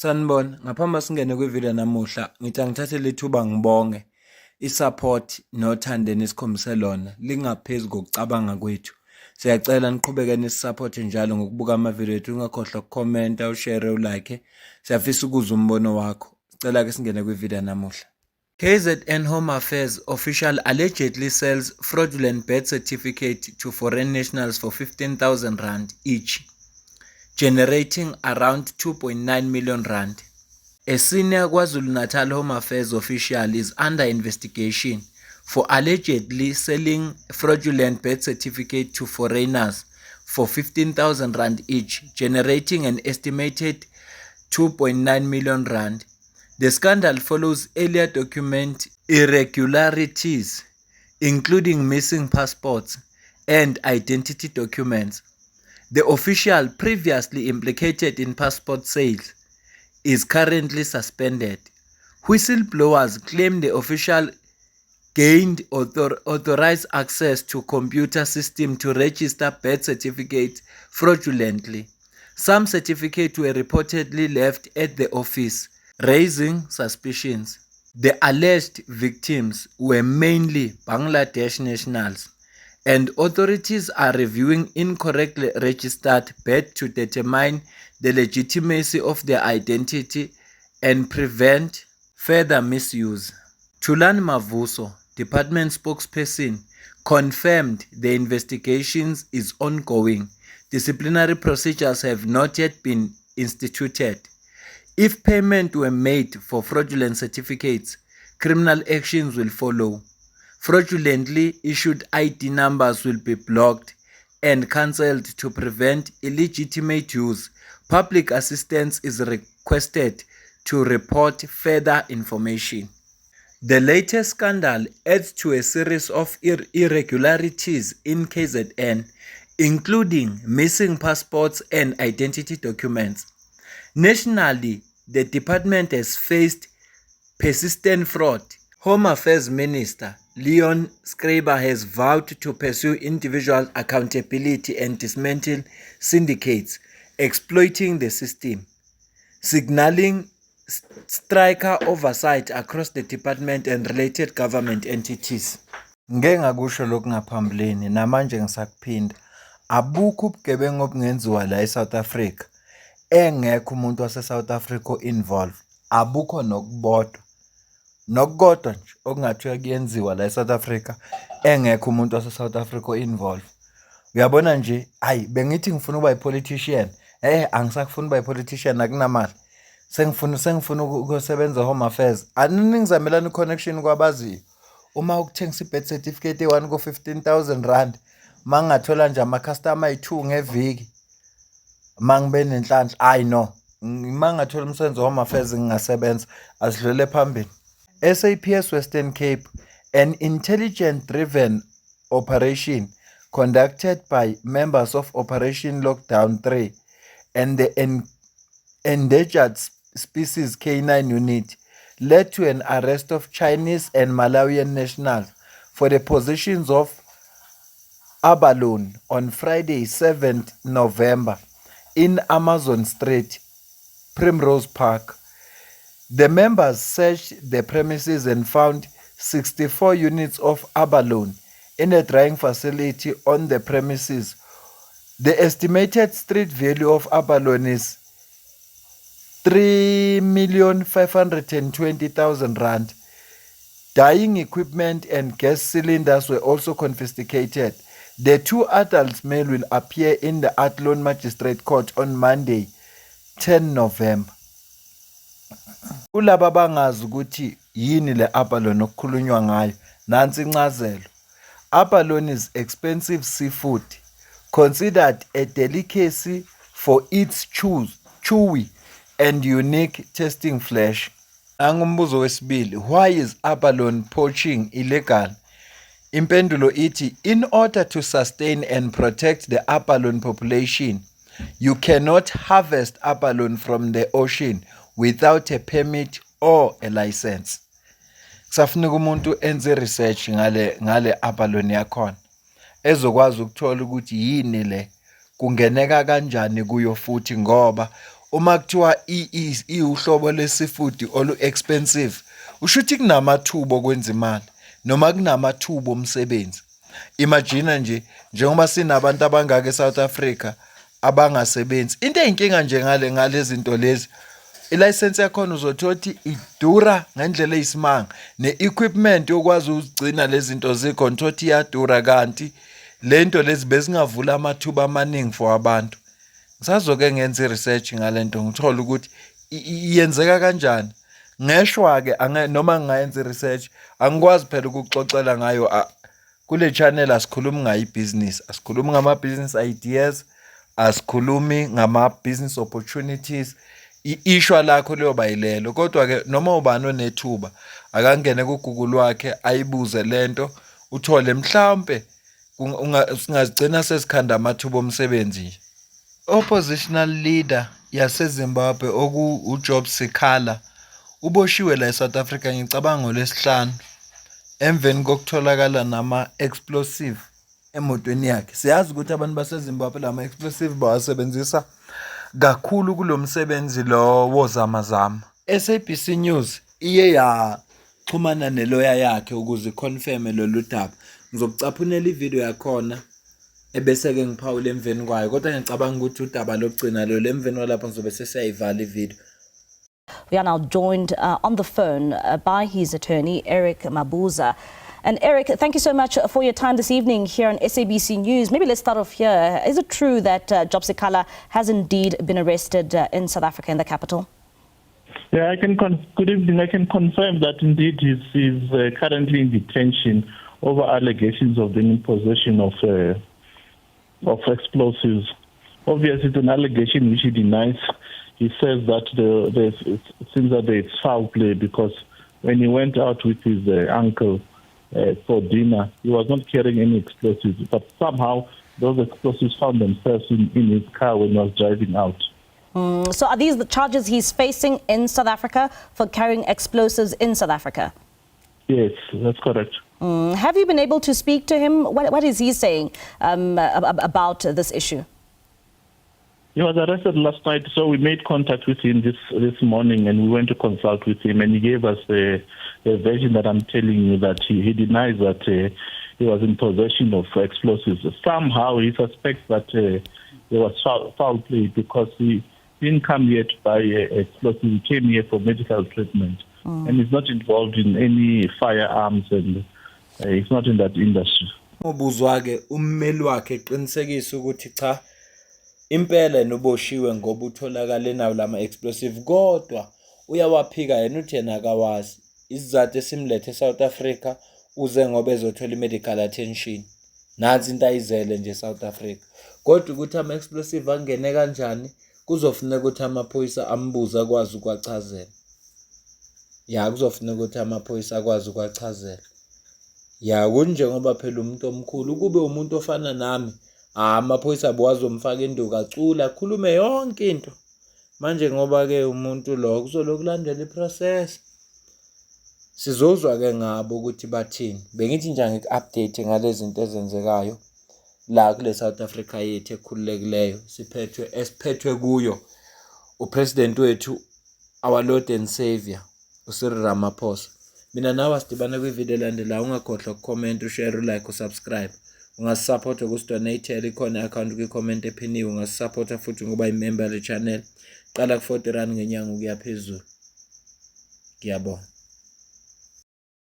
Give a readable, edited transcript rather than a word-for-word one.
Sanibona, ngaphambi singene kwivideo namuhla, ngithi angithathe lethuba ngibonge i-support nothando enikhombise lona lingaphezu kokucabanga kwethu. Siyacela niqhubeke nisupporte njalo ngokubuka amavideo ethu, ungakhohlwa ukukhomenta, ushare, ulike. Siyafisa ukuzwa umbono wakho. Sicela ke singene kwivideo namuhla. KZN Home Affairs official allegedly sells fraudulent birth certificate to foreign nationals for 15,000 rand each, generating around 2.9 million rand. A senior KwaZulu-Natal Home Affairs official is under investigation for allegedly selling fraudulent birth certificate to foreigners for 15,000 rand each, generating an estimated 2.9 million rand. The scandal follows earlier document irregularities, including missing passports and identity documents. The official previously implicated in passport sales is currently suspended. Whistleblowers claim the official gained authorized access to computer system to register birth certificates fraudulently. Some certificates were reportedly left at the office, raising suspicions. The alleged victims were mainly Bangladesh nationals, and authorities are reviewing incorrectly registered birth to determine the legitimacy of their identity and prevent further misuse. Thulani Mavuso, department spokesperson, confirmed the investigations is ongoing. Disciplinary procedures have not yet been instituted. If payment were made for fraudulent certificates, criminal actions will follow. Fraudulently issued ID numbers will be blocked and cancelled to prevent illegitimate use. Public assistance is requested to report further information. The latest scandal adds to a series of irregularities in KZN, including missing passports and identity documents. Nationally, the department has faced persistent fraud. Home Affairs Minister Leon Schreiber has vowed to pursue individual accountability and dismantle syndicates exploiting the system, signaling striker oversight across the department and related government entities. Ngeke ngakusho lokhu ngaphambilini namanje ngisakuphinda. Abukho ubugebengu obungenziwa la eSouth Africa engekho umuntu wase-South Africa involved. Abukho nokubodwa. Nokukodwa nje okungathiwa kuyenziwa la eSouth Africa engekho umuntu wase-South Africa involved. Uyabona nje, hayi bengithi ngifuna ukuba yi-politician. Angisakufuna ukuba yi-politician, akunamali. Sengifuna ukusebenza Home Affairs. Aningizamelana i-connection kwabaziyo. Uma ukuthengisa i-birth certificate e1 ko 15,000 rand, mangathola nje ama-customer ayi2 ngeviki. Mangibe nenhlanhla, hayi no. Mangathola umsebenzi Home Affairs ngingasebenza, asidlule phambili. SAPS Western Cape, an intelligence-driven operation conducted by members of Operation Lockdown 3 and the Endangered Species K9 unit, led to an arrest of Chinese and Malawian nationals for the possessions of abalone on Friday, 7th November, in Amazon Street, Primrose Park. The members searched the premises and found 64 units of abalone in a drying facility on the premises. The estimated street value of abalone is 3,520,000 rand. Dyeing equipment and gas cylinders were also confiscated. The two adults male will appear in the Athlone Magistrate Court on Monday, 10 November. Kulaba bangazi ukuthi yini le abalone okukhulunywa ngayo, nansi incazelo. Abalone is expensive seafood, considered a delicacy for its chewy and unique tasting flesh. Angumbuzo wesibili, why is abalone poaching illegal? Impendulo ithi, in order to sustain and protect the abalone population, you cannot harvest abalone from the ocean without a permit or a license. Kusafuneka umuntu enze research ngale abalone yakhona, ezokwazi ukuthola ukuthi yini le, kungeneka kanjani kuyo futhi, ngoba uma kuthiwa uhlobo lesifudu olu expensive, ushuthi kunamathuba okwenza imali noma kunamathuba omsebenzi. Imagine nje njengoba sinabantu abangaka eSouth Africa abangasebenzi. Into eyinkinga nje ngale zinto lezi, ilicense yakhona uzothothi idura ngendlela eyisimanga, ne-equipment yokwazi ukugcina lezi zinto zikhona thothi iyadura, kanti lento lezi bezingavula amathuba amaningi for abantu. Ngisazoke ngenza i-research ngalento ngithola ukuthi iyenzeka kanjani. Ngeshwa-ke noma ngingayenza i-research angikwazi phela ukukuxoxela ngayo. Kule channel asikhulumi ngayo ibhizinisi, asikhulumi ngama-business ideas, asikhulumi ngama-business opportunities. Ishwa lakho liyoba yilelo. Kodwa-ke noma ubani onethuba akangene ku-Google wakhe ayibuze lento, uthole mhlawumpe singazigcina sesikhanda amathuba omsebenzi nje. Oppositional leader yaseZimbabwe uJob Sikhala uboshiwe la eSouth Africa ngicabanga ngoLwesihlanu emveni kokutholakala nama-explosive emotweni yakhe. Siyazi ukuthi abantu baseZimbabwe lama-explosive bawasebenzisa kakhulu kulo msebenzi lo wozamazama. SABC News iye yaxhumana neloya yakhe ukuze iconfirme lolu daba. Ngizokucaphunela ivideo yakhona ebese-ke ngiphawule emveni kwayo, kodwa ngicabanga ukuthi udaba lokugcina lo emveni kwalapho ngizobe sesiyayivala ivideo. We are now joined on the phone by his attorney, Eric Mabuza. And Eric, thank you so much for your time this evening here on SABC News. Maybe let's start off here. Is it true that Job Sikhala has indeed been arrested in South Africa, in the capital? Yeah, good evening. I can confirm that indeed he's currently in detention over allegations of being in possession of explosives. Obviously, it's an allegation which he denies. He says that it seems that there's foul play because when he went out with his uncle for dinner, he was not carrying any explosives, but somehow those explosives found themselves in his car when he was driving out. So are these the charges he's facing in South Africa for carrying explosives in South Africa? Yes, that's correct. Have you been able to speak to him? What is he saying about this issue? He was arrested last night, so we made contact with him this morning, and we went to consult with him, and he gave us a version that I'm telling you, that he denies that he was in possession of explosives. Somehow he suspects that there was foul play because he didn't come here to buy explosives. He came here for medical treatment, and he's not involved in any firearms, and he's not in that industry. Ubuzwake ummeli wakhe eqinisekisa ukuthi cha impela noboshiwe ngoba utholakala nawo lama explosive, kodwa uyawaphika yena uthi yena akawazi isizathu esimlethe eSouth Africa uze ngoba ezothola i-medical attention. Nansi into ayizele nje eSouth Africa, kodwa ukuthi ama explosive angene kanjani kuzofuneka ukuthi amaphoyisa ambuza akwazi ukwachazela. Ya kuzofuneka ukuthi amaphoyisa akwazi ukwachazela. Ya kunje ngoba phela umuntu omkhulu kube umuntu ofana nami, amaphoyisa abwazomfaka induku acula akhulume yonke into. Manje ngoba ke umuntu lo kuzoloku kulandela iprocess. Sizozwa ke ngabo ukuthi bathini. Bengithi nje ngiku-update ngalezi zinto ezenzekayo la kule South Africa yethu ekhululekileyo esiphethwe kuyo upresident wethu, our Lord and Savior uCyril Ramaphosa. Mina nawe sidibane kwivideo elandelayo. Ungakhohlwa ukucomment, ushare, ulike, usubscribe. Ungasisupport ukusdonate ikhona account kwi-comment ephiniwe. Ungasisupport futhi ngoba imember le channel. Qala ku-R40 ngenyanga ukuya phezulu. Ngiyabonga.